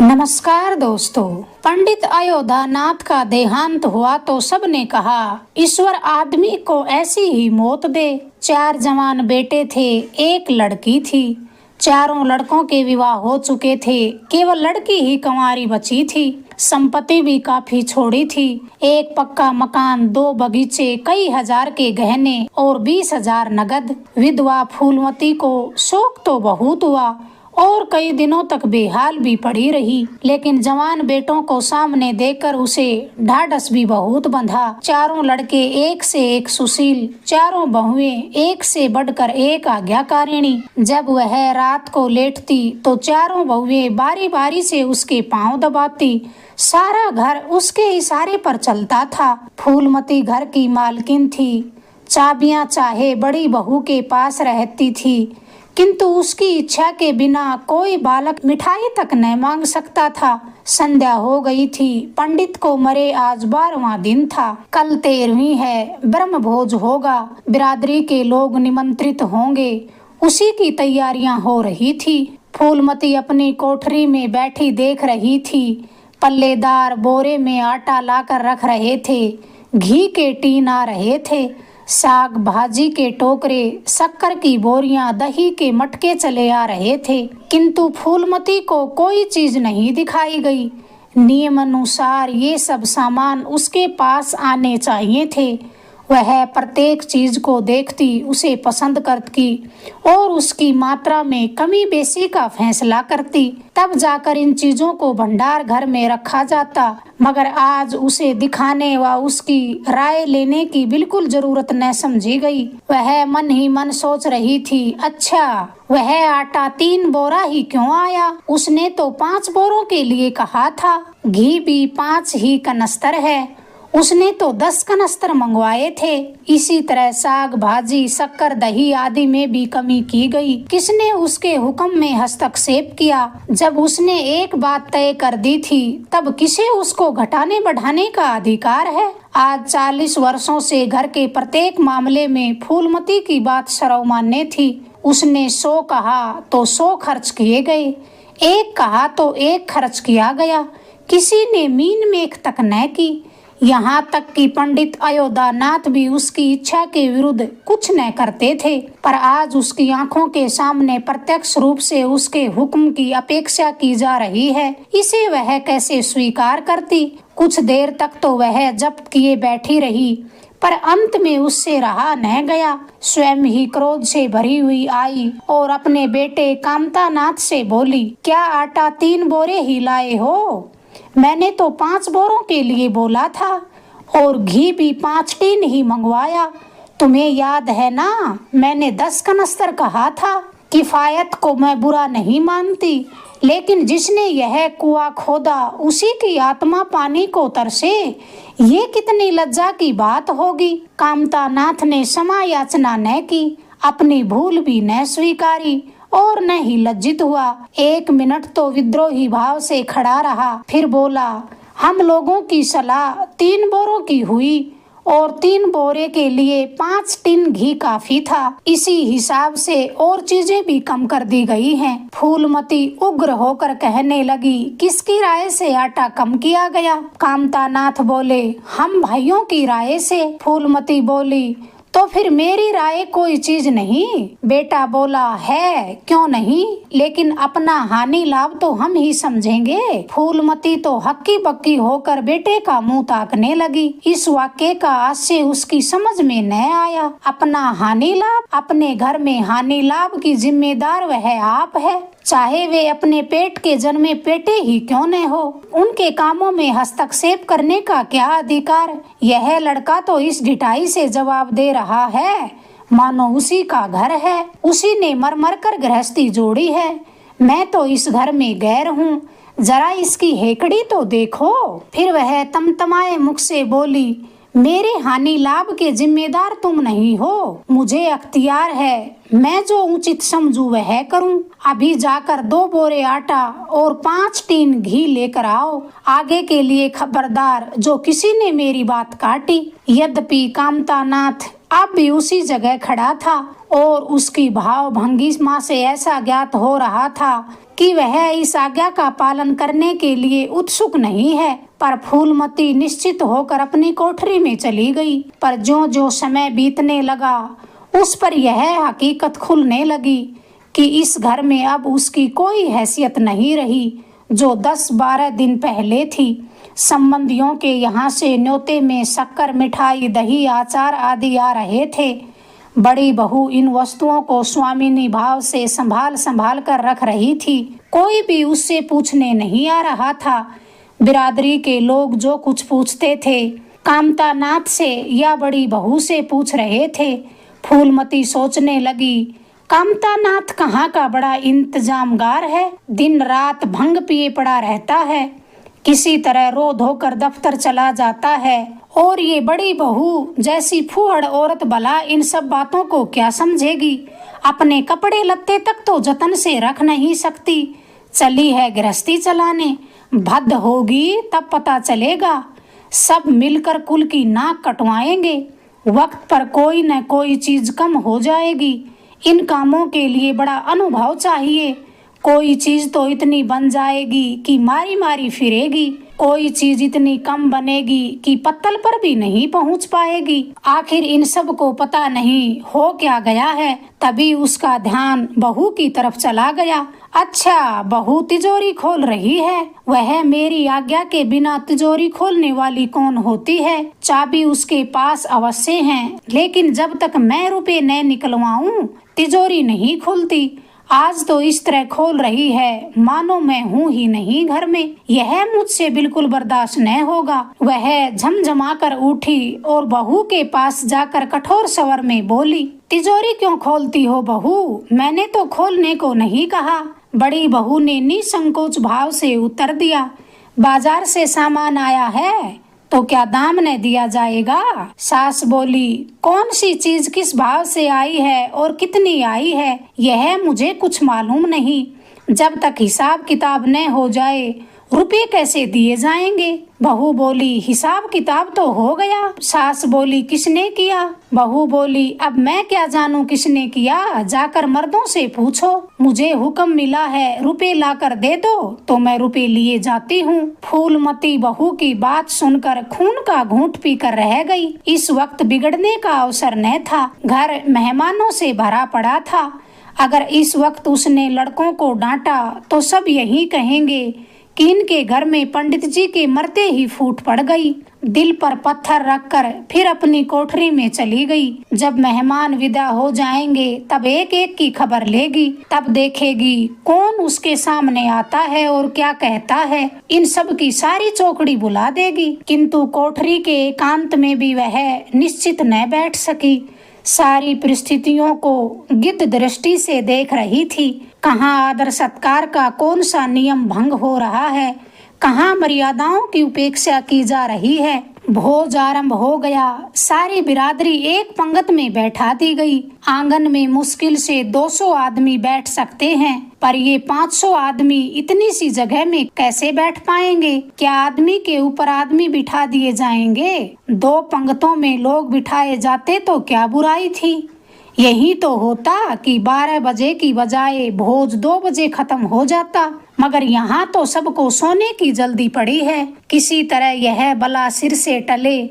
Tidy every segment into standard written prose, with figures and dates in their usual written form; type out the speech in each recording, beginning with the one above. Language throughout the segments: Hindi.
नमस्कार दोस्तों। पंडित अयोध्यानाथ का देहांत हुआ तो सबने कहा ईश्वर आदमी को ऐसी ही मौत दे। 4 जवान बेटे थे, एक लड़की थी। चारों लड़कों के विवाह हो चुके थे, केवल लड़की ही कंवारी बची थी। संपत्ति भी काफी छोड़ी थी, एक पक्का मकान, 2 बगीचे, कई हजार के गहने और 20,000 नगद। विधवा फूलमती को शोक तो बहुत हुआ और कई दिनों तक बेहाल भी पड़ी रही, लेकिन जवान बेटों को सामने देखकर उसे ढाढ़स भी बहुत बंधा। चारों लड़के एक से एक सुशील, चारों बहुएं एक से बढ़कर एक आज्ञाकारिणी। जब वह रात को लेटती तो चारों बहुएं बारी बारी से उसके पांव दबाती। सारा घर उसके इशारे पर चलता था। फूलमती घर की मालकिन थी, चाबियां चाहे बड़ी बहू के पास रहती थी, किंतु उसकी इच्छा के बिना कोई बालक मिठाई तक न मांग सकता था। संध्या हो गई थी, पंडित को मरे आज 12वां दिन था। कल 13वीं है, ब्रह्म भोज होगा, बिरादरी के लोग निमंत्रित होंगे, उसी की तैयारियां हो रही थी। फूलमती अपनी कोठरी में बैठी देख रही थी। पल्लेदार बोरे में आटा लाकर रख रहे थे, घी के टीन आ रहे थे, साग भाजी के टोकरे, शक्कर की बोरियां, दही के मटके चले आ रहे थे, किंतु फूलमती को कोई चीज नहीं दिखाई गई। नियम अनुसार ये सब सामान उसके पास आने चाहिए थे। वह प्रत्येक चीज को देखती, उसे पसंद करती और उसकी मात्रा में कमी बेसी का फैसला करती, तब जाकर इन चीजों को भंडार घर में रखा जाता। मगर आज उसे दिखाने व उसकी राय लेने की बिल्कुल जरूरत न समझी गई। वह मन ही मन सोच रही थी, अच्छा वह आटा 3 बोरा ही क्यों आया? उसने तो 5 बोरों के लिए कहा था। घी भी 5 ही कनस्तर है, उसने तो 10 कनस्तर मंगवाए थे। इसी तरह साग भाजी, शक्कर, दही आदि में भी कमी की गई। किसने उसके हुक्म में हस्तक्षेप किया? जब उसने एक बात तय कर दी थी, तब किसे उसको घटाने बढ़ाने का अधिकार है? आज 40 वर्षों से घर के प्रत्येक मामले में फूलमती की बात सर्वमान्य थी। उसने 100 कहा तो 100 खर्च किए गए, 1 कहा तो 1 खर्च किया गया, किसी ने मीन मेख तक न की। यहाँ तक कि पंडित अयोध्यानाथ भी उसकी इच्छा के विरुद्ध कुछ न करते थे, पर आज उसकी आंखों के सामने प्रत्यक्ष रूप से उसके हुक्म की अपेक्षा की जा रही है। इसे वह कैसे स्वीकार करती? कुछ देर तक तो वह जब्त किए बैठी रही, पर अंत में उससे रहा न गया। स्वयं ही क्रोध से भरी हुई आई और अपने बेटे कामतानाथ से बोली, क्या आटा 3 बोरे ही लाए हो? मैंने तो 5 बोरों के लिए बोला था और घी भी 5 टीन ही मंगवाया। तुम्हें याद है ना, मैंने 10 कनस्तर कहा था। किफायत को मैं बुरा नहीं मानती, लेकिन जिसने यह कुआं खोदा उसी की आत्मा पानी को तरसे, ये कितनी लज्जा की बात होगी। कामतानाथ ने क्षमा याचना न की, अपनी भूल भी न स्वीकारी और न ही लज्जित हुआ। 1 मिनट तो विद्रोही भाव से खड़ा रहा, फिर बोला, हम लोगों की सलाह 3 बोरों की हुई और 3 बोरे के लिए 5 टिन घी काफी था। इसी हिसाब से और चीजें भी कम कर दी गई हैं। फूलमती उग्र होकर कहने लगी, किसकी राय से आटा कम किया गया? कामतानाथ बोले, हम भाइयों की राय से। फूलमती बोली, तो फिर मेरी राय कोई चीज नहीं? बेटा बोला, है क्यों नहीं, लेकिन अपना हानि लाभ तो हम ही समझेंगे। फूलमती तो हक्की बक्की होकर बेटे का मुंह ताकने लगी। इस वाक्य का आशय उसकी समझ में न आया। अपना हानि लाभ? अपने घर में हानि लाभ की जिम्मेदार वह आप है, चाहे वे अपने पेट के जन्मे बेटे ही क्यों न हो। उनके कामों में हस्तक्षेप करने का क्या अधिकार? यह लड़का तो इस ढिठाई से जवाब दे रहा है मानो उसी का घर है, उसी ने मर मर कर गृहस्थी जोड़ी है। मैं तो इस घर में गैर हूँ, जरा इसकी हेकड़ी तो देखो। फिर वह तमतमाए मुख से बोली, मेरे हानि लाभ के जिम्मेदार तुम नहीं हो, मुझे अख्तियार है, मैं जो उचित समझूं वह करूं। अभी जाकर 2 बोरे आटा और 5 टीन घी लेकर आओ। आगे के लिए खबरदार जो किसी ने मेरी बात काटी। यद्यपि कामतानाथ अब भी उसी जगह खड़ा था और उसकी भाव भंगिमा से ऐसा ज्ञात हो रहा था कि वह इस आज्ञा का पालन करने के लिए उत्सुक नहीं है। पर फूलमती निश्चित होकर अपनी कोठरी में चली गई। पर जो जो समय बीतने लगा उस पर यह हकीकत खुलने लगी कि इस घर में अब उसकी कोई हैसियत नहीं रही जो 10-12 दिन पहले थी। संबंधियों के यहाँ से न्योते में शक्कर, मिठाई, दही, अचार आदि आ रहे थे। बड़ी बहू इन वस्तुओं को स्वामिनी भाव से संभाल संभाल कर रख रही थी। कोई भी उससे पूछने नहीं आ रहा था। बिरादरी के लोग जो कुछ पूछते थे कामता नाथ से या बड़ी बहू से पूछ रहे थे। फूलमती सोचने लगी, कामता नाथ कहाँ का बड़ा इंतजामगार है, दिन रात भंग पिए पड़ा रहता है, किसी तरह रो धोकर दफ्तर चला जाता है, और ये बड़ी बहू जैसी फूहड़ औरत भला इन सब बातों को क्या समझेगी। अपने कपड़े लत्ते तक तो जतन से रख नहीं सकती, चली है गृहस्थी चलाने। भद्द होगी तब पता चलेगा, सब मिलकर कुल की नाक कटवाएंगे। वक्त पर कोई न कोई चीज कम हो जाएगी। इन कामों के लिए बड़ा अनुभव चाहिए। कोई चीज तो इतनी बन जाएगी कि मारी मारी फिरेगी, कोई चीज इतनी कम बनेगी कि पत्तल पर भी नहीं पहुंच पाएगी। आखिर इन सब को पता नहीं हो क्या गया है। तभी उसका ध्यान बहू की तरफ चला गया। अच्छा, बहू तिजोरी खोल रही है। वह मेरी आज्ञा के बिना तिजोरी खोलने वाली कौन होती है। चाबी उसके पास अवश्य है, लेकिन जब तक मैं रुपए न निकलवाऊं तिजोरी नहीं खुलती। आज तो इस तरह खोल रही है मानो मैं हूँ ही नहीं घर में। यह मुझसे बिल्कुल बर्दाश्त न होगा। वह झमझमा कर उठी और बहू के पास जाकर कठोर स्वर में बोली, तिजोरी क्यों खोलती हो बहू, मैंने तो खोलने को नहीं कहा। बड़ी बहू ने निसंकोच भाव से उत्तर दिया, बाजार से सामान आया है तो क्या दाम न दिया जाएगा। सास बोली, कौन सी चीज किस भाव से आई है और कितनी आई है यह मुझे कुछ मालूम नहीं। जब तक हिसाब किताब न हो जाए रुपये कैसे दिए जाएंगे। बहू बोली, हिसाब किताब तो हो गया। सास बोली, किसने किया। बहू बोली, अब मैं क्या जानूं किसने किया, जाकर मर्दों से पूछो। मुझे हुक्म मिला है रुपए लाकर दे दो तो मैं रुपए लिए जाती हूँ। फूलमती बहू की बात सुनकर खून का घूंट पीकर रह गई। इस वक्त बिगड़ने का अवसर न था। घर मेहमानों से भरा पड़ा था। अगर इस वक्त उसने लड़कों को डांटा तो सब यही कहेंगे कि इनके घर में पंडित जी के मरते ही फूट पड़ गई। दिल पर पत्थर रखकर फिर अपनी कोठरी में चली गई। जब मेहमान विदा हो जाएंगे तब एक एक की खबर लेगी। तब देखेगी कौन उसके सामने आता है और क्या कहता है। इन सब की सारी चौकड़ी बुला देगी। किंतु कोठरी के एकांत में भी वह निश्चित न बैठ सकी। सारी परिस्थितियों को गिद्ध दृष्टि से देख रही थी। कहाँ आदर सत्कार का कौन सा नियम भंग हो रहा है, कहाँ मर्यादाओं की उपेक्षा की जा रही है। भोज आरंभ हो गया। सारी बिरादरी एक पंगत में बैठा दी गई। आंगन में मुश्किल से 200 आदमी बैठ सकते हैं, पर ये 500 आदमी इतनी सी जगह में कैसे बैठ पाएंगे। क्या आदमी के ऊपर आदमी बिठा दिए जाएंगे। 2 पंगतों में लोग बिठाए जाते तो क्या बुराई थी। यही तो होता कि 12 बजे की बजाय भोज 2 बजे खत्म हो जाता। मगर यहाँ तो सबको सोने की जल्दी पड़ी है। किसी तरह यह बला सिर से टले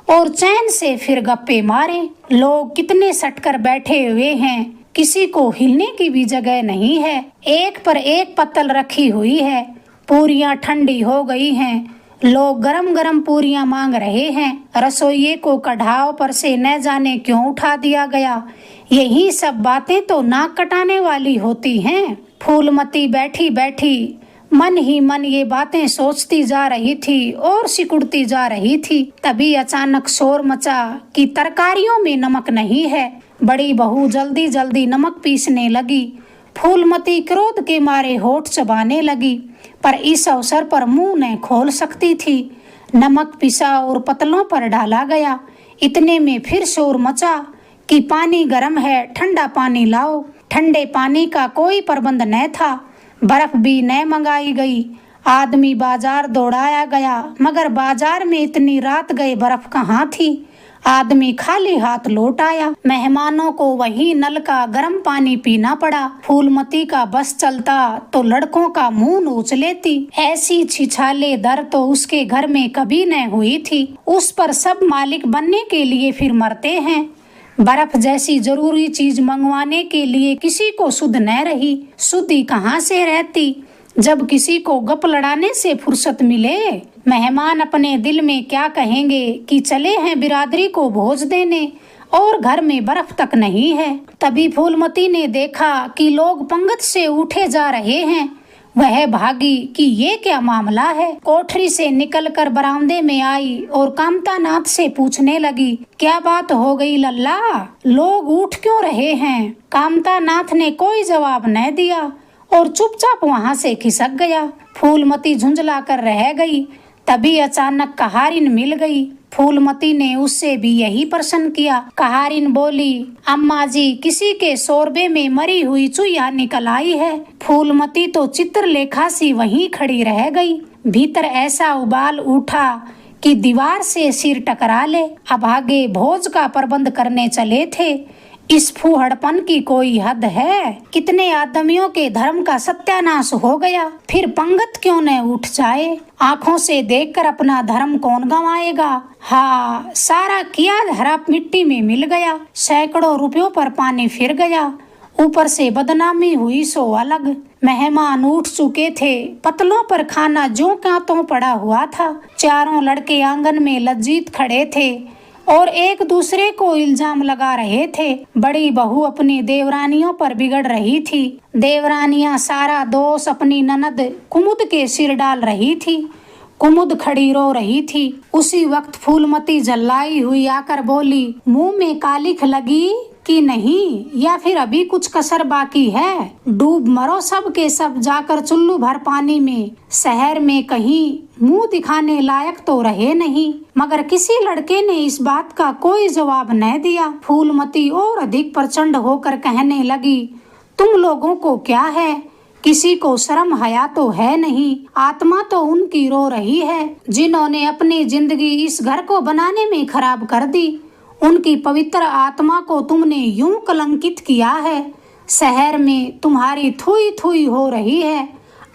और चैन से फिर गप्पे मारे। लोग कितने सटकर बैठे हुए हैं, किसी को हिलने की भी जगह नहीं है। एक पर एक पत्तल रखी हुई है। पूरियां ठंडी हो गई हैं। लोग गरम गरम पूरियां मांग रहे हैं। रसोइये को कढ़ाव पर से न जाने क्यों उठा दिया गया। यही सब बातें तो नाक कटाने वाली होती हैं। फूलमती बैठी बैठी मन ही मन ये बातें सोचती जा रही थी और सिकुड़ती जा रही थी। तभी अचानक शोर मचा कि तरकारियों में नमक नहीं है। बड़ी बहू जल्दी जल्दी नमक पीसने लगी। फूलमती क्रोध के मारे होठ चबाने लगी, पर इस अवसर पर मुंह न खोल सकती थी। नमक पिसा और पतलों पर डाला गया। इतने में फिर शोर मचा कि पानी गर्म है, ठंडा पानी लाओ। ठंडे पानी का कोई प्रबंध न था। बर्फ भी न मंगाई गई। आदमी बाजार दौड़ाया गया, मगर बाजार में इतनी रात गए बर्फ कहाँ थी। आदमी खाली हाथ लौट आया। मेहमानों को वहीं नल का गर्म पानी पीना पड़ा। फूलमती का बस चलता तो लड़कों का मुंह नोच लेती। ऐसी छिछाले दर तो उसके घर में कभी न हुई थी। उस पर सब मालिक बनने के लिए फिर मरते हैं। बर्फ जैसी जरूरी चीज मंगवाने के लिए किसी को सुध न रही। सुधी कहाँ से रहती जब किसी को गप लड़ाने से फुर्सत मिले। मेहमान अपने दिल में क्या कहेंगे कि चले हैं बिरादरी को भोज देने और घर में बर्फ तक नहीं है। तभी फूलमती ने देखा कि लोग पंगत से उठे जा रहे हैं। वह भागी कि ये क्या मामला है। कोठरी से निकलकर बरामदे में आई और कामता नाथ से पूछने लगी, क्या बात हो गई लल्ला, लोग उठ क्यों रहे हैं। कामता नाथ ने कोई जवाब न दिया और चुपचाप वहां से खिसक गया। फूलमती झुंझला कर रह गई। तभी अचानक कहारिन मिल गई। फूलमती ने उससे भी यही प्रश्न किया। कहारिन बोली, अम्मा जी, किसी के शोरबे में मरी हुई चुईया निकल आई है। फूलमती तो चित्रलेखा सी वहीं खड़ी रह गई। भीतर ऐसा उबाल उठा कि दीवार से सिर टकरा ले। अब आगे भोज का प्रबंध करने चले थे। इस फूहड़पन की कोई हद है। कितने आदमियों के धर्म का सत्यानाश हो गया। फिर पंगत क्यों न उठ जाए। आंखों से देखकर अपना धर्म कौन गंवाएगा। हाँ, सारा किया धरा मिट्टी में मिल गया। सैकड़ों रुपयों पर पानी फिर गया। ऊपर से बदनामी हुई सो अलग। मेहमान उठ चुके थे। पतलों पर खाना ज्यों का त्यों पड़ा हुआ था। चारों लड़के आंगन में लज्जित खड़े थे और एक दूसरे को इल्जाम लगा रहे थे। बड़ी बहू अपनी देवरानियों पर बिगड़ रही थी। देवरानियां सारा दोष अपनी ननद कुमुद के सिर डाल रही थी। कुमुद खड़ी रो रही थी। उसी वक्त फूलमती जल्लाई हुई आकर बोली, मुंह में कालिख लगी कि नहीं, या फिर अभी कुछ कसर बाकी है। डूब मरो सब के सब जाकर चुल्लू भर पानी में। शहर में कहीं मुंह दिखाने लायक तो रहे नहीं। मगर किसी लड़के ने इस बात का कोई जवाब न दिया। फूलमती और अधिक प्रचंड होकर कहने लगी, तुम लोगों को क्या है, किसी को शर्म हया तो है नहीं। आत्मा तो उनकी रो रही है जिन्होंने अपनी जिंदगी इस घर को बनाने में खराब कर दी। उनकी पवित्र आत्मा को तुमने यूं कलंकित किया है। शहर में तुम्हारी थुई थुई हो रही है।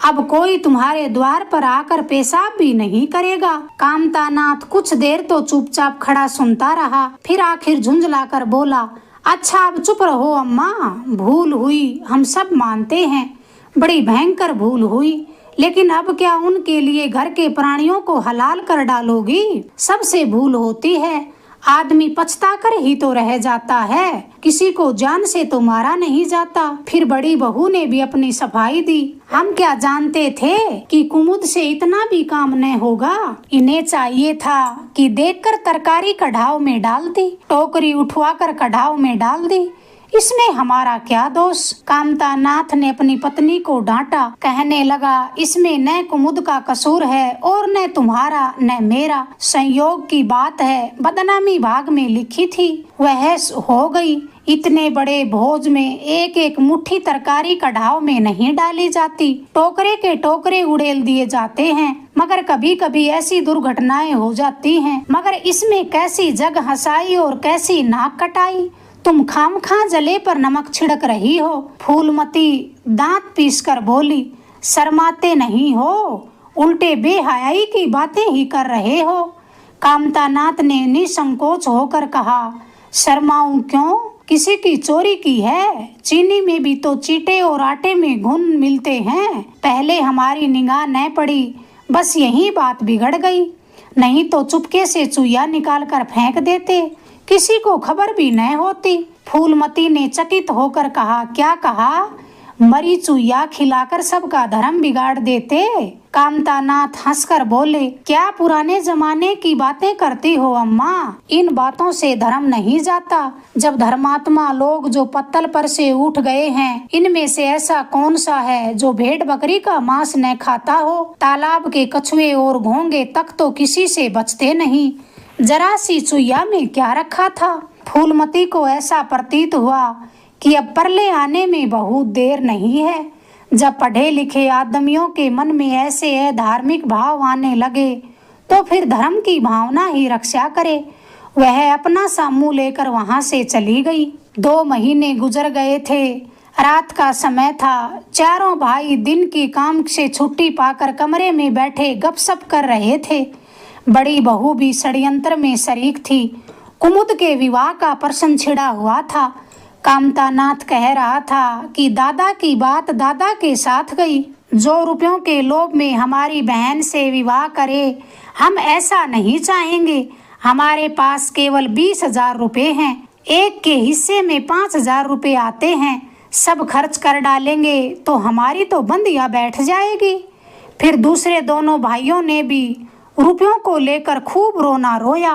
अब कोई तुम्हारे द्वार पर आकर पेशाब भी नहीं करेगा। कामता नाथ कुछ देर तो चुपचाप खड़ा सुनता रहा। फिर आखिर झुंझलाकर बोला, अच्छा अब चुप रहो अम्मा, भूल हुई, हम सब मानते हैं, बड़ी भयंकर भूल हुई। लेकिन अब क्या उनके लिए घर के प्राणियों को हलाल कर डालोगी। सबसे भूल होती है, आदमी पछता कर ही तो रह जाता है, किसी को जान से तो मारा नहीं जाता। फिर बड़ी बहू ने भी अपनी सफाई दी। हम क्या जानते थे कि कुमुद से इतना भी काम न होगा। इन्हें चाहिए था कि देखकर तरकारी कढ़ाव में डाल दी, टोकरी उठवा कर कढ़ाव में डाल दी। इसमें हमारा क्या दोष। कामता नाथ ने अपनी पत्नी को डांटा। कहने लगा, इसमें न कुमुद का कसूर है और न तुम्हारा न मेरा। संयोग की बात है, बदनामी भाग में लिखी थी, वह हो गई। इतने बड़े भोज में एक एक मुट्ठी तरकारी कढ़ाव में नहीं डाली जाती, टोकरे के टोकरे उड़ेल दिए जाते हैं। मगर कभी कभी ऐसी दुर्घटनाएं हो जाती हैं। मगर इसमें कैसी जग हंसाई और कैसी नाक कटाई। तुम खामखा जले पर नमक छिड़क रही हो। फूलमती दांत पीसकर बोली, शर्माते नहीं हो, उल्टे बेहयाई की बातें ही कर रहे हो। कामता नाथ ने निसंकोच होकर कहा, शर्माऊं क्यों, किसी की चोरी की है। चीनी में भी तो चीटे और आटे में घुन मिलते हैं। पहले हमारी निगाह न पड़ी, बस यही बात बिगड़ गई। नहीं तो चुपके से चुईया निकाल कर फेंक देते, किसी को खबर भी न होती। फूलमती ने चकित होकर कहा, क्या कहा, मरी चुईया खिलाकर सबका धर्म बिगाड़ देते। कामता नाथ हंसकर बोले, क्या पुराने जमाने की बातें करती हो अम्मा, इन बातों से धर्म नहीं जाता। जब धर्मात्मा लोग जो पत्तल पर से उठ गए हैं, इनमें से ऐसा कौन सा है जो भेड़ बकरी का मांस न खाता हो। तालाब के कछुए और घोंगे तक तो किसी से बचते नहीं, जरा सी चुईया में क्या रखा था। फूलमती को ऐसा प्रतीत हुआ कि अब परले आने में बहुत देर नहीं है। जब पढ़े लिखे आदमियों के मन में ऐसे धार्मिक भाव आने लगे तो फिर धर्म की भावना ही रक्षा करे। वह अपना सा मुंह लेकर वहां से चली गई। 2 महीने गुजर गए थे। रात का समय था। चारों भाई दिन की काम से छुट्टी पाकर कमरे में बैठे गपशप कर रहे थे। बड़ी बहू भी षड्यंत्र में शरीक थी। कुमुद के विवाह का प्रश्न छिड़ा हुआ था। कामतानाथ कह रहा था कि दादा की बात दादा के साथ गई। जो रुपयों के लोभ में हमारी बहन से विवाह करे, हम ऐसा नहीं चाहेंगे। हमारे पास केवल 20,000 रुपये हैं। एक के हिस्से में 5,000 रुपये आते हैं। सब खर्च कर डालेंगे तो हमारी तो बंदिया बैठ जाएगी। फिर दूसरे दोनों भाइयों ने भी रुपयों को लेकर खूब रोना रोया।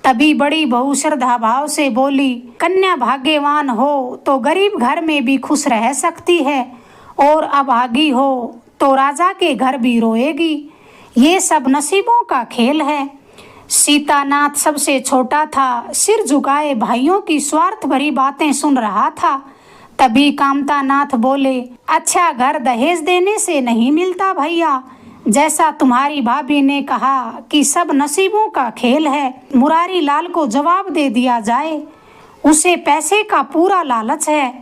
तभी बड़ी बहू श्रद्धा भाव से बोली, कन्या भाग्यवान हो तो गरीब घर में भी खुश रह सकती है, और अभागी हो तो राजा के घर भी रोएगी। ये सब नसीबों का खेल है। सीतानाथ सबसे छोटा था, सिर झुकाए भाइयों की स्वार्थ भरी बातें सुन रहा था। तभी कामतानाथ बोले, अच्छा घर दहेज देने से नहीं मिलता भैया। जैसा तुम्हारी भाभी ने कहा कि सब नसीबों का खेल है, मुरारी लाल को जवाब दे दिया जाए। उसे पैसे का पूरा लालच है,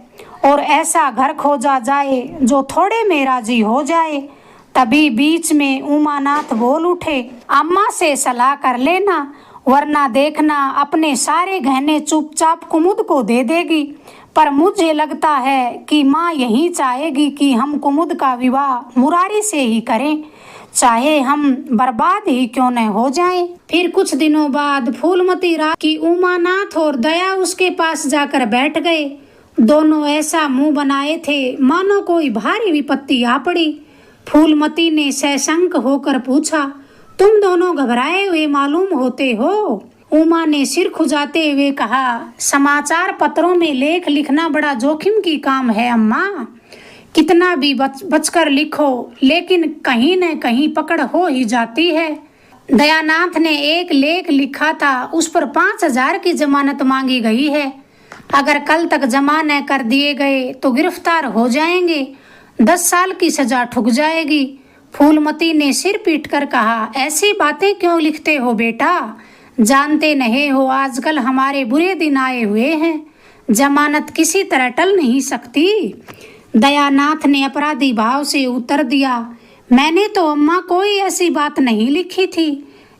और ऐसा घर खोजा जाए जो थोड़े में राजी हो जाए। तभी बीच में उमानाथ बोल उठे, अम्मा से सलाह कर लेना, वरना देखना अपने सारे गहने चुपचाप कुमुद को दे देगी। पर मुझे लगता है कि माँ यही चाहेगी कि हम कुमुद का विवाह मुरारी से ही करें, चाहे हम बर्बाद ही क्यों न हो जाएं। फिर कुछ दिनों बाद फूलमती रात की उमानाथ और दया उसके पास जाकर बैठ गए। दोनों ऐसा मुंह बनाए थे मानो कोई भारी विपत्ति आ पड़ी। फूलमती ने सशंक होकर पूछा, तुम दोनों घबराए हुए मालूम होते हो। उमा ने सिर खुजाते हुए कहा, समाचार पत्रों में लेख लिखना बड़ा जोखिम की काम है अम्मा। कितना भी बचकर लिखो, लेकिन कहीं न कहीं पकड़ हो ही जाती है। दयानाथ ने एक लेख लिखा था, उस पर 5,000 की जमानत मांगी गई है। अगर कल तक जमा न कर दिए गए तो गिरफ्तार हो जाएंगे, 10 साल की सजा ठुक जाएगी। फूलमती ने सिर पीट कर कहा, ऐसी बातें क्यों लिखते हो बेटा? जानते नहीं हो आजकल हमारे बुरे दिन आए हुए हैं। जमानत किसी तरह टल नहीं सकती। दयानाथ ने अपराधी भाव से उत्तर दिया, मैंने तो अम्मा कोई ऐसी बात नहीं लिखी थी,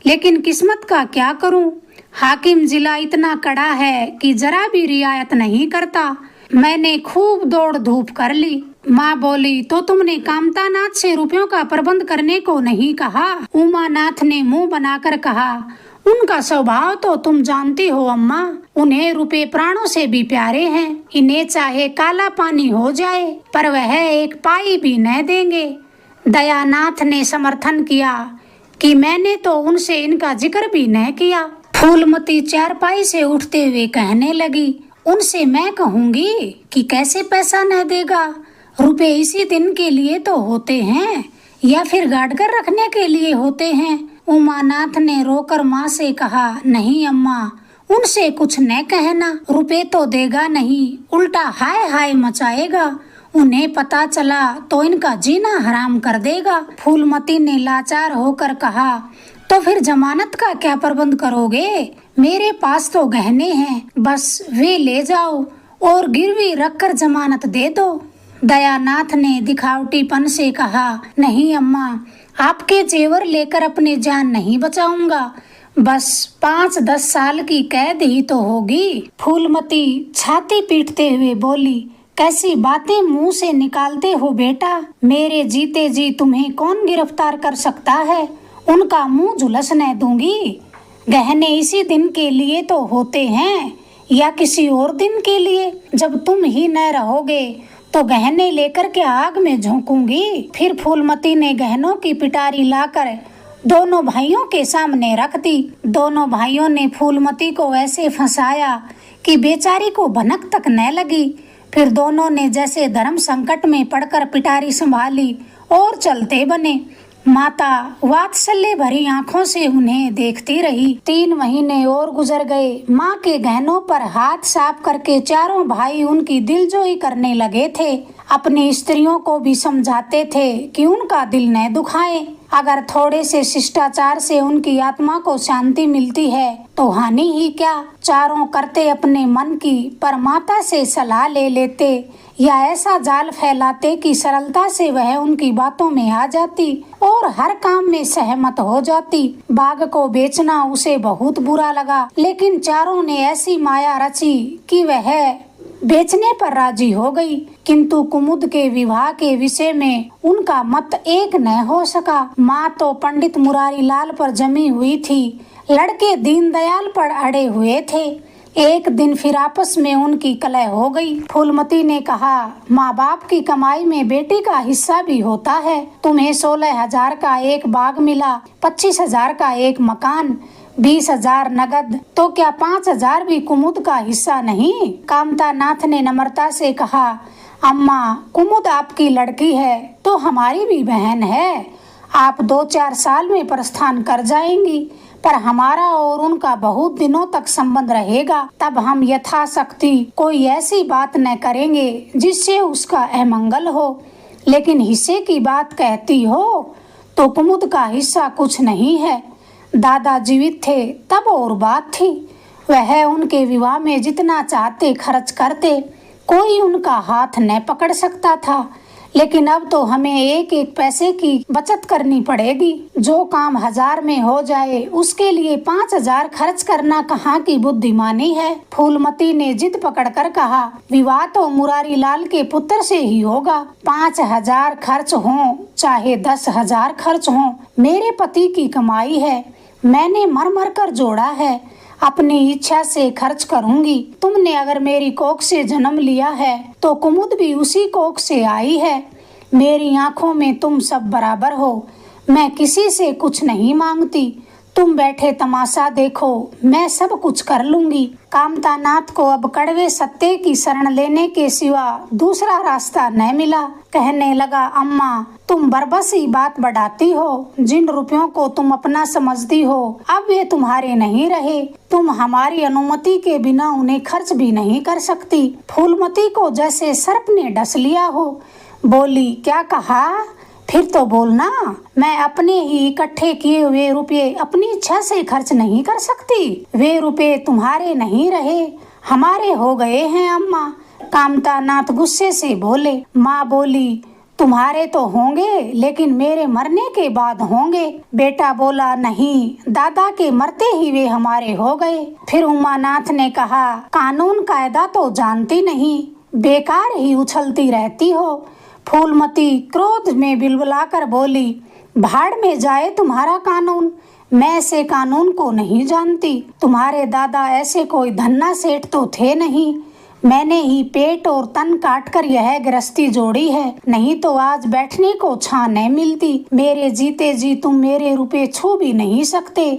लेकिन किस्मत का क्या करूं? हाकिम जिला इतना कड़ा है कि जरा भी रियायत नहीं करता। मैंने खूब दौड़ धूप कर ली। माँ बोली, तो तुमने कामतानाथ से रुपयों का प्रबंध करने को नहीं कहा? उमानाथ ने मुंह बनाकर कहा, उनका स्वभाव तो तुम जानती हो अम्मा, उन्हें रुपए प्राणों से भी प्यारे हैं। इन्हें चाहे काला पानी हो जाए पर वह एक पाई भी न देंगे। दयानाथ ने समर्थन किया कि मैंने तो उनसे इनका जिक्र भी न किया। फूलमती चारपाई से उठते हुए कहने लगी, उनसे मैं कहूँगी कि कैसे पैसा न देगा। रुपए इसी दिन के लिए तो होते हैं, या फिर गाड़ कर रखने के लिए होते हैं। उमानाथ ने रोकर माँ से कहा, नहीं अम्मा, उनसे कुछ न कहना। रुपए तो देगा नहीं, उल्टा हाय हाय मचाएगा। उन्हें पता चला तो इनका जीना हराम कर देगा। फूलमती ने लाचार होकर कहा, तो फिर जमानत का क्या प्रबंध करोगे? मेरे पास तो गहने हैं, बस वे ले जाओ और गिरवी रखकर जमानत दे दो। दयानाथ ने दिखावटीपन से कहा, नहीं अम्मा, आपके जेवर लेकर अपनी जान नहीं बचाऊंगा, बस 5-10 साल की कैद ही तो होगी। फूलमती छाती पीटते हुए बोली, कैसी बातें मुंह से निकालते हो बेटा? मेरे जीते जी तुम्हें कौन गिरफ्तार कर सकता है? उनका मुंह झुलस न दूंगी। गहने इसी दिन के लिए तो होते हैं, या किसी और दिन के लिए? जब तुम ही न रहोगे तो गहने लेकर के आग में झोंकूंगी। फिर फूलमती ने गहनों की पिटारी लाकर दोनों भाइयों के सामने रख दी। दोनों भाइयों ने फूलमती को ऐसे फंसाया कि बेचारी को भनक तक न लगी। फिर दोनों ने जैसे धर्म संकट में पड़कर पिटारी संभाली और चलते बने। माता वात्सल्य भरी आंखों से उन्हें देखती रही। 3 महीने और गुजर गए। माँ के गहनों पर हाथ साफ करके चारों भाई उनकी दिलजोई करने लगे थे। अपनी स्त्रियों को भी समझाते थे कि उनका दिल न दुखाए। अगर थोड़े से शिष्टाचार से उनकी आत्मा को शांति मिलती है तो हानि ही क्या। चारों करते अपने मन की, पर माता से सलाह ले लेते या ऐसा जाल फैलाते कि सरलता से वह उनकी बातों में आ जाती और हर काम में सहमत हो जाती। बाघ को बेचना उसे बहुत बुरा लगा, लेकिन चारों ने ऐसी माया रची कि वह बेचने पर राजी हो गई। किंतु कुमुद के विवाह के विषय में उनका मत एक न हो सका। माँ तो पंडित मुरारी लाल पर जमी हुई थी, लड़के दीनदयाल पर अड़े हुए थे। एक दिन फिर आपस में उनकी कलह हो गई। फूलमती ने कहा, माँ बाप की कमाई में बेटी का हिस्सा भी होता है। तुम्हें 16,000 का एक बाग मिला, 25,000 का एक मकान, 20,000 नगद, तो क्या 5,000 भी कुमुद का हिस्सा नहीं? कामता नाथ ने नम्रता से कहा, अम्मा, कुमुद आपकी लड़की है तो हमारी भी बहन है। आप 2-4 साल में प्रस्थान कर जाएंगी, पर हमारा और उनका बहुत दिनों तक संबंध रहेगा। तब हम यथाशक्ति कोई ऐसी बात न करेंगे जिससे उसका अमंगल हो। लेकिन हिस्से की बात कहती हो तो कुमुद का हिस्सा कुछ नहीं है। दादा जीवित थे तब और बात थी, वह उनके विवाह में जितना चाहते खर्च करते, कोई उनका हाथ न पकड़ सकता था। लेकिन अब तो हमें एक एक पैसे की बचत करनी पड़ेगी। जो काम 1000 में हो जाए उसके लिए 5,000 खर्च करना कहाँ की बुद्धिमानी है। फूलमती ने जिद पकड़कर कहा, विवाह तो मुरारी लाल के पुत्र से ही होगा। 5,000 खर्च हो चाहे 10,000 खर्च हो, मेरे पति की कमाई है, मैंने मर मर कर जोड़ा है, अपनी इच्छा से खर्च करूंगी। तुमने अगर मेरी कोख से जन्म लिया है तो कुमुद भी उसी कोख से आई है। मेरी आंखों में तुम सब बराबर हो, मैं किसी से कुछ नहीं मांगती। तुम बैठे तमाशा देखो, मैं सब कुछ कर लूंगी। कामता नाथ को अब कड़वे सत्य की शरण लेने के सिवा दूसरा रास्ता न मिला। कहने लगा, अम्मा, तुम बरबस ही बात बढ़ाती हो। जिन रुपयों को तुम अपना समझती हो अब वे तुम्हारे नहीं रहे। तुम हमारी अनुमति के बिना उन्हें खर्च भी नहीं कर सकती। फूलमती को जैसे सर्प ने डस लिया हो। बोली, क्या कहा? फिर तो बोलना। मैं अपने ही इकट्ठे किए हुए रुपये अपनी इच्छा से खर्च नहीं कर सकती। वे रुपये तुम्हारे नहीं रहे, हमारे हो गए हैं अम्मा। कामता नाथ गुस्से से बोले। माँ बोली, तुम्हारे तो होंगे लेकिन मेरे मरने के बाद होंगे। बेटा बोला, नहीं, दादा के मरते ही वे हमारे हो गए। फिर उमानाथ ने कहा, कानून कायदा तो जानती नहीं, बेकार ही उछलती रहती हो। फूलमती क्रोध में बिलबिलाकर बोली, भाड़ में जाए तुम्हारा कानून, मैं ऐसे कानून को नहीं जानती। तुम्हारे दादा ऐसे कोई धन्ना सेठ तो थे नहीं। मैंने ही पेट और तन काट कर यह गृहस्थी जोड़ी है, नहीं तो आज बैठने को छां न मिलती। मेरे जीते जी तुम मेरे रुपए छू भी नहीं सकते।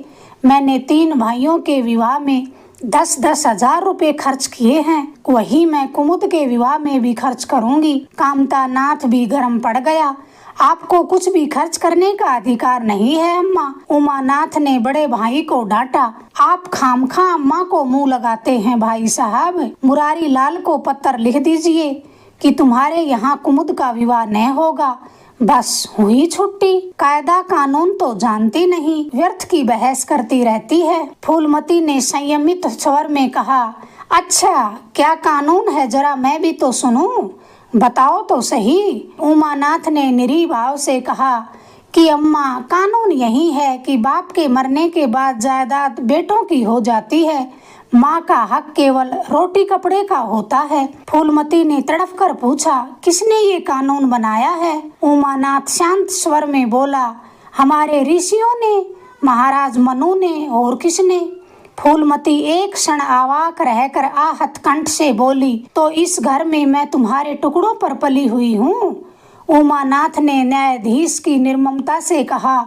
मैंने 3 भाइयों के विवाह में 10-10 हजार रुपए खर्च किए हैं, वही मैं कुमुद के विवाह में भी खर्च करूंगी। कामता नाथ भी गर्म पड़ गया। आपको कुछ भी खर्च करने का अधिकार नहीं है अम्मा। उमानाथ ने बड़े भाई को डांटा। आप खामखा अम्मा को मुंह लगाते हैं भाई साहब। मुरारी लाल को पत्र लिख दीजिए कि तुम्हारे यहाँ कुमुद का विवाह न होगा, बस हुई छुट्टी। कायदा कानून तो जानती नहीं, व्यर्थ की बहस करती रहती है। फूलमती ने संयमित स्वर में कहा, अच्छा क्या कानून है, जरा मैं भी तो सुनूं, बताओ तो सही। उमानाथ ने निरी भाव से कहा कि अम्मा, कानून यही है कि बाप के मरने के बाद जायदाद बेटों की हो जाती है, माँ का हक केवल रोटी कपड़े का होता है। फूलमती ने तड़फ कर पूछा, किसने ये कानून बनाया है? उमानाथ शांत स्वर में बोला, हमारे ऋषियों ने, महाराज मनु ने, और किसने? फूलमती एक क्षण अवाक रहकर आहत कंठ से बोली, तो इस घर में मैं तुम्हारे टुकड़ों पर पली हुई हूँ। उमानाथ ने न्यायाधीश की निर्ममता से कहा,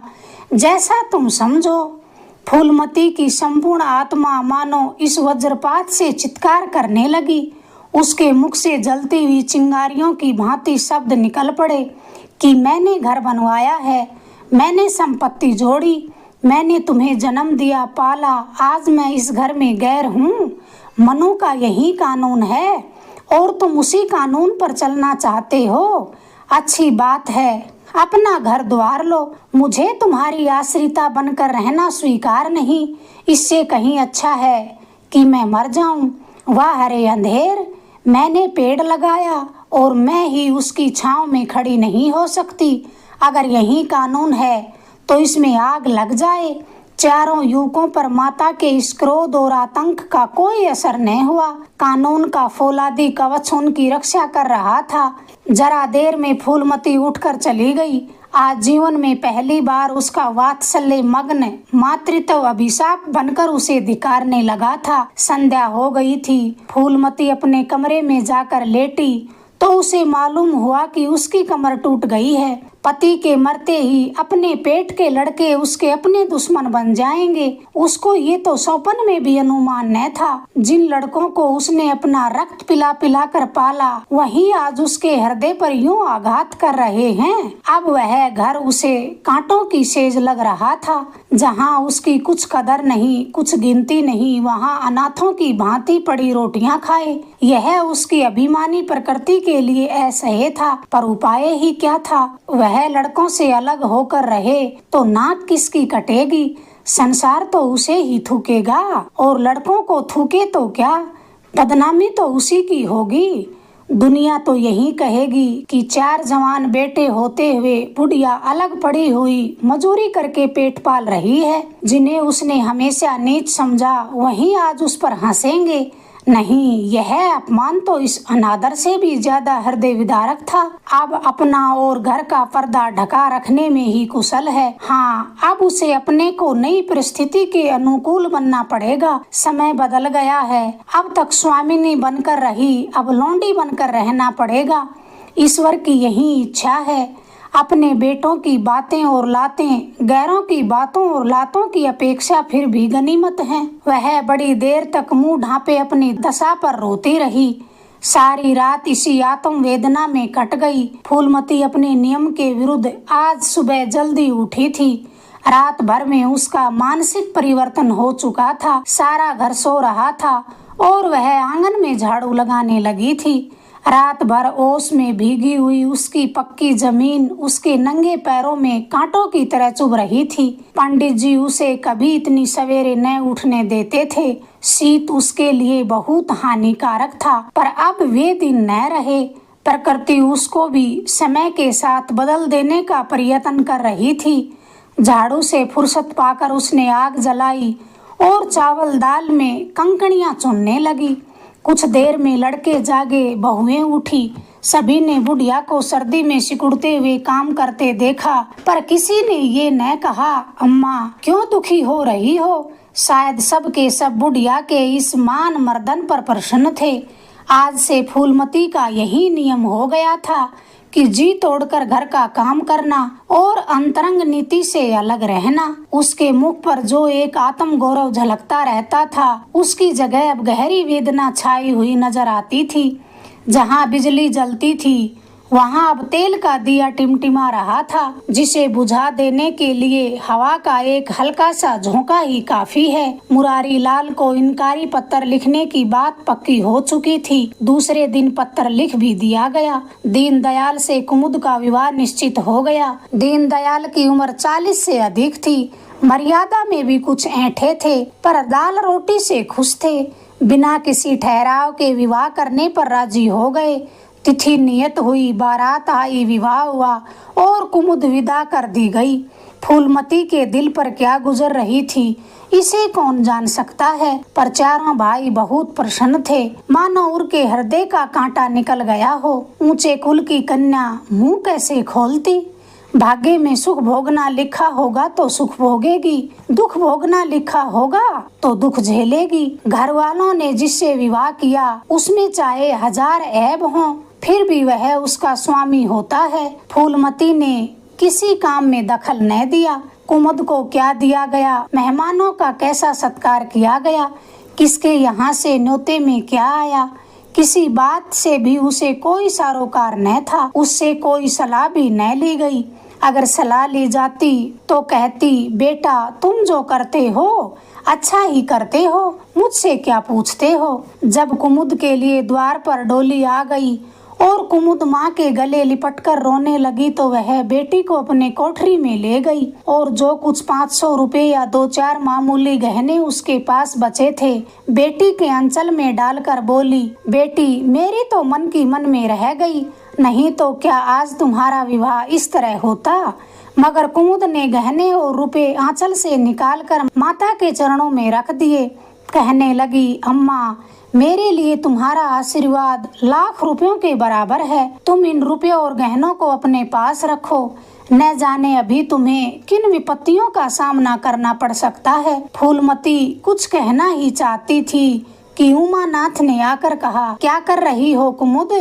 जैसा तुम समझो। फूलमती की संपूर्ण आत्मा मानो इस वज्रपात से चित्कार करने लगी। उसके मुख से जलती हुई चिंगारियों की भांति शब्द निकल पड़े कि मैंने घर बनवाया है, मैंने संपत्ति जोड़ी, मैंने तुम्हें जन्म दिया, पाला, आज मैं इस घर में गैर हूँ। मनु का यही कानून है। और तुम उसी कानून पर चलना चाहते हो। अच्छी बात है, अपना घर द्वार लो। मुझे तुम्हारी आश्रिता बनकर रहना स्वीकार नहीं। इससे कहीं अच्छा है कि मैं मर जाऊं। वाह हरे अंधेर, मैंने पेड़ लगाया और मैं ही उसकी छांव में खड़ी नहीं हो सकती। अगर यही कानून है तो इसमें आग लग जाए। चारों युवकों पर माता के इस क्रोध और आतंक का कोई असर नहीं हुआ। कानून का फौलादी कवच उनकी रक्षा कर रहा था। जरा देर में फूलमती उठकर चली गई। आज जीवन में पहली बार उसका वात्सल्य मग्न मातृत्व अभिशाप बनकर उसे धिक्कारने लगा था। संध्या हो गई थी। फूलमती अपने कमरे में जाकर लेटी तो उसे मालूम हुआ कि उसकी कमर टूट गई है। पति के मरते ही अपने पेट के लड़के उसके अपने दुश्मन बन जाएंगे। उसको ये तो सौपन में भी अनुमान न था। जिन लड़कों को उसने अपना रक्त पिला पिला कर पाला, वही आज उसके हृदय पर यूं आघात कर रहे हैं। अब वह घर उसे कांटों की सेज लग रहा था। जहाँ उसकी कुछ कदर नहीं, कुछ गिनती नहीं, वहाँ अनाथों की भांति पड़ी रोटियां खाए। यह उसकी अभिमानी प्रकृति के लिए असह्य था, पर उपाय ही क्या था। वह लड़कों से अलग होकर रहे तो नाक किसकी कटेगी। संसार तो उसे ही थूकेगा और लड़कों को थूके तो क्या, बदनामी तो उसी की होगी। दुनिया तो यही कहेगी कि 4 जवान बेटे होते हुए बुढ़िया अलग पड़ी हुई मजूरी करके पेट पाल रही है। जिन्हें उसने हमेशा नीच समझा वही आज उस पर हंसेंगे। नहीं, यह अपमान तो इस अनादर से भी ज्यादा हृदय विदारक था। अब अपना और घर का पर्दा ढका रखने में ही कुशल है। हाँ, अब उसे अपने को नई परिस्थिति के अनुकूल बनना पड़ेगा। समय बदल गया है। अब तक स्वामिनी बनकर रही, अब लौंडी बनकर रहना पड़ेगा। ईश्वर की यही इच्छा है। अपने बेटों की बातें और लातें गैरों की बातों और लातों की अपेक्षा फिर भी गनीमत हैं। वह बड़ी देर तक मुंह ढांपे अपनी दशा पर रोती रही। सारी रात इसी आत्म वेदना में कट गई। फूलमती अपने नियम के विरुद्ध आज सुबह जल्दी उठी थी। रात भर में उसका मानसिक परिवर्तन हो चुका था। सारा घर सो रहा था और वह आंगन में झाड़ू लगाने लगी थी। रात भर ओस में भीगी हुई उसकी पक्की जमीन उसके नंगे पैरों में कांटों की तरह चुभ रही थी। पंडित जी उसे कभी इतनी सवेरे न उठने देते थे। शीत उसके लिए बहुत हानिकारक था, पर अब वे दिन न रहे। प्रकृति उसको भी समय के साथ बदल देने का प्रयत्न कर रही थी। झाड़ू से फुर्सत पाकर उसने आग जलाई और चावल दाल में कंकड़ियां चुनने लगी। कुछ देर में लड़के जागे, बहुएं उठी। सभी ने बुढ़िया को सर्दी में सिकुड़ते हुए काम करते देखा, पर किसी ने ये न कहा, अम्मा क्यों दुखी हो रही हो। शायद सब के सब बुढ़िया के इस मान मर्दन पर प्रसन्न थे। आज से फूलमती का यही नियम हो गया था कि जी तोड़कर घर का काम करना और अंतरंग नीति से अलग रहना। उसके मुख पर जो एक आत्म गौरव झलकता रहता था, उसकी जगह अब गहरी वेदना छाई हुई नजर आती थी। जहाँ बिजली जलती थी वहाँ अब तेल का दिया टिमटिमा रहा था, जिसे बुझा देने के लिए हवा का एक हल्का सा झोंका ही काफी है। मुरारी लाल को इनकारी पत्र लिखने की बात पक्की हो चुकी थी। दूसरे दिन पत्र लिख भी दिया गया। दीनदयाल से कुमुद का विवाह निश्चित हो गया। दीनदयाल की उम्र 40 से अधिक थी। मर्यादा में भी कुछ ऐंठे थे, पर दाल रोटी से खुश थे। बिना किसी ठहराव के विवाह करने पर राजी हो गए। तिथि नियत हुई, बारात आई, विवाह हुआ और कुमुद विदा कर दी गई। फूलमती के दिल पर क्या गुजर रही थी, इसे कौन जान सकता है, पर चारों भाई बहुत प्रसन्न थे, मानो उनके हृदय का कांटा निकल गया हो। ऊंचे कुल की कन्या मुंह कैसे खोलती। भाग्य में सुख भोगना लिखा होगा तो सुख भोगेगी, दुख भोगना लिखा होगा तो दुख झेलेगी। घर वालों ने जिससे विवाह किया उसमें चाहे 1000 ऐब हों, फिर भी वह उसका स्वामी होता है। फूलमती ने किसी काम में दखल न दिया। कुमुद को क्या दिया गया, मेहमानों का कैसा सत्कार किया गया, किसके यहाँ से न्योते में क्या आया, किसी बात से भी उसे कोई सरोकार न था। उससे कोई सलाह भी न ली गई। अगर सलाह ली जाती तो कहती, बेटा तुम जो करते हो अच्छा ही करते हो, मुझसे क्या पूछते हो। जब कुमुद के लिए द्वार पर डोली आ गई और कुमुद माँ के गले लिपटकर रोने लगी तो वह बेटी को अपने कोठरी में ले गई और जो कुछ 500 रुपए या 2-4 मामूली गहने उसके पास बचे थे बेटी के अंचल में डालकर बोली, बेटी मेरी तो मन की मन में रह गई, नहीं तो क्या आज तुम्हारा विवाह इस तरह होता। मगर कुमुद ने गहने और रुपए आंचल से निकालकर माता के चरणों में रख दिए। कहने लगी, अम्मा मेरे लिए तुम्हारा आशीर्वाद लाख रुपयों के बराबर है, तुम इन रुपयों और गहनों को अपने पास रखो, न जाने अभी तुम्हें किन विपत्तियों का सामना करना पड़ सकता है। फूलमती कुछ कहना ही चाहती थी कि उमानाथ ने आकर कहा, क्या कर रही हो कुमुद,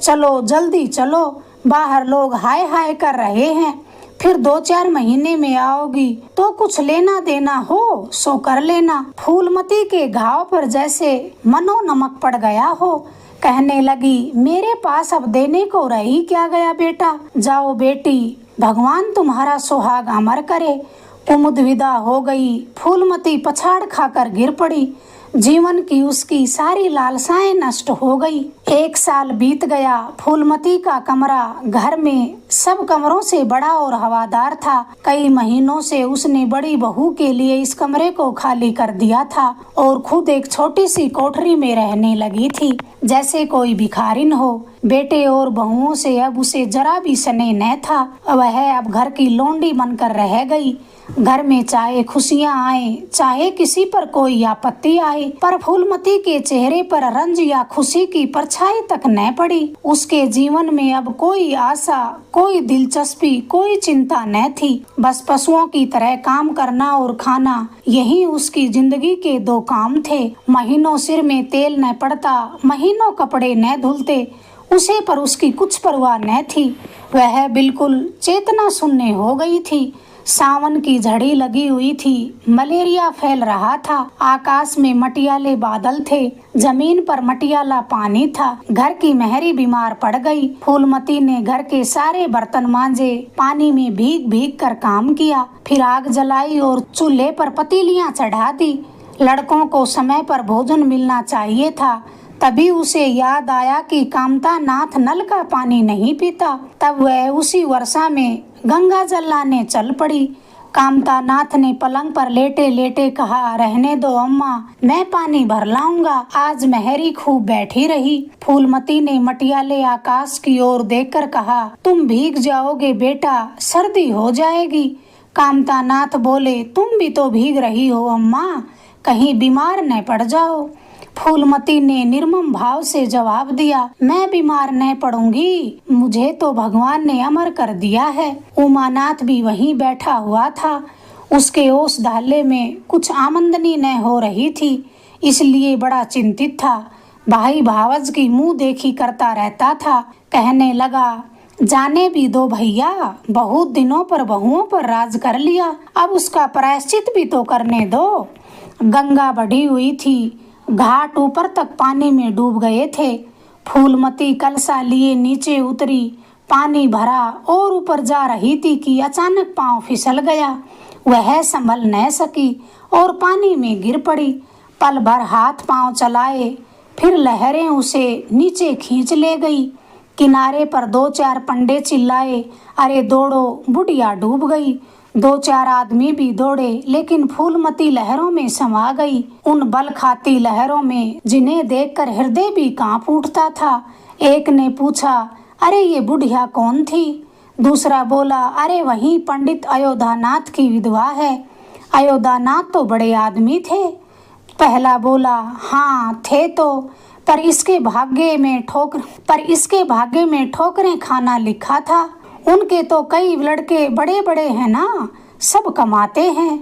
चलो जल्दी चलो, बाहर लोग हाय हाय कर रहे हैं, फिर 2-4 महीने में आओगी तो कुछ लेना देना हो सो कर लेना। फूलमती के घाव पर जैसे मनो नमक पड़ गया हो। कहने लगी, मेरे पास अब देने को रही क्या गया बेटा, जाओ बेटी, भगवान तुम्हारा सुहाग अमर करे। कुमुद विदा हो गई। फूलमती पछाड़ खाकर गिर पड़ी। जीवन की उसकी सारी लालसाएं नष्ट हो गई। 1 साल बीत गया। फूलमती का कमरा घर में सब कमरों से बड़ा और हवादार था। कई महीनों से उसने बड़ी बहू के लिए इस कमरे को खाली कर दिया था और खुद एक छोटी सी कोठरी में रहने लगी थी, जैसे कोई भिखारिन हो। बेटे और बहुओं से अब उसे जरा भी स्नेह न था। वह अब घर की लोंडी बनकर रह गई। घर में चाहे खुशियां आए चाहे किसी पर कोई आपत्ति आए, पर फूलमती के चेहरे पर रंज या खुशी की परछाई तक न पड़ी। उसके जीवन में अब कोई आशा, कोई दिलचस्पी, कोई चिंता न थी। बस पशुओं की तरह काम करना और खाना, यही उसकी जिंदगी के 2 काम थे। महीनों सिर में तेल न पड़ता, महीनों कपड़े न धुलते, उसे पर उसकी कुछ परवाह न थी। वह बिल्कुल चेतना शून्य हो गई थी। सावन की झड़ी लगी हुई थी, मलेरिया फैल रहा था, आकाश में मटियाले बादल थे, जमीन पर मटियाला पानी था। घर की मेहरी बीमार पड़ गई। फूलमती ने घर के सारे बर्तन मांजे, पानी में भीग भीग कर काम किया, फिर आग जलाई और चूल्हे पर पतीलियां चढ़ा दी। लड़कों को समय पर भोजन मिलना चाहिए था। तभी उसे याद आया कि कामता नाथ नल का पानी नहीं पीता। तब वह उसी वर्षा में गंगा जल लाने चल पड़ी। कामता नाथ ने पलंग पर लेटे लेटे कहा, रहने दो अम्मा, मैं पानी भर लाऊंगा। आज मेहरी खूब बैठी रही। फूलमती ने मटियाले आकाश की ओर देखकर कहा, तुम भीग जाओगे बेटा, सर्दी हो जाएगी। कामता नाथ बोले, तुम भी तो भीग रही हो अम्मा, कहीं बीमार न पड़ जाओ। फूलमती ने निर्मम भाव से जवाब दिया, मैं बीमार न पड़ूंगी, मुझे तो भगवान ने अमर कर दिया है। उमानाथ भी वहीं बैठा हुआ था। उसके ओस धाले में कुछ आमदनी न हो रही थी, इसलिए बड़ा चिंतित था। भाई भावज की मुंह देखी करता रहता था। कहने लगा, जाने भी दो भैया, बहुत दिनों पर बहुओं पर राज कर लिया, अब उसका प्रायश्चित भी तो करने दो। गंगा बढ़ी हुई थी, घाट ऊपर तक पानी में डूब गए थे। फूलमती कलसा लिए नीचे उतरी, पानी भरा और ऊपर जा रही थी कि अचानक पांव फिसल गया। वह संभल न सकी और पानी में गिर पड़ी। पल भर हाथ पांव चलाए, फिर लहरें उसे नीचे खींच ले गई। किनारे पर 2-4 पंडे चिल्लाए, अरे दौड़ो, बुढ़िया डूब गई। 2-4 आदमी भी दौड़े, लेकिन फूलमती लहरों में समा गई, उन बल खाती लहरों में जिन्हें देखकर हृदय भी कांप उठता था। एक ने पूछा, अरे ये बुढ़िया कौन थी? दूसरा बोला, अरे वही पंडित अयोध्यानाथ की विधवा है। अयोध्यानाथ तो बड़े आदमी थे। पहला बोला, हाँ थे तो, पर इसके भाग्य में ठोकरें खाना लिखा था। उनके तो कई लड़के बड़े बड़े हैं ना, सब कमाते हैं।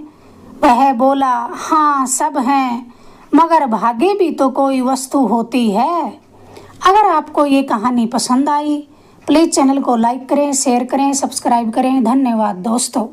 वह बोला, हाँ सब हैं, मगर भाग्य भी तो कोई वस्तु होती है। अगर आपको ये कहानी पसंद आई, प्लीज़ चैनल को लाइक करें, शेयर करें, सब्सक्राइब करें। धन्यवाद दोस्तों।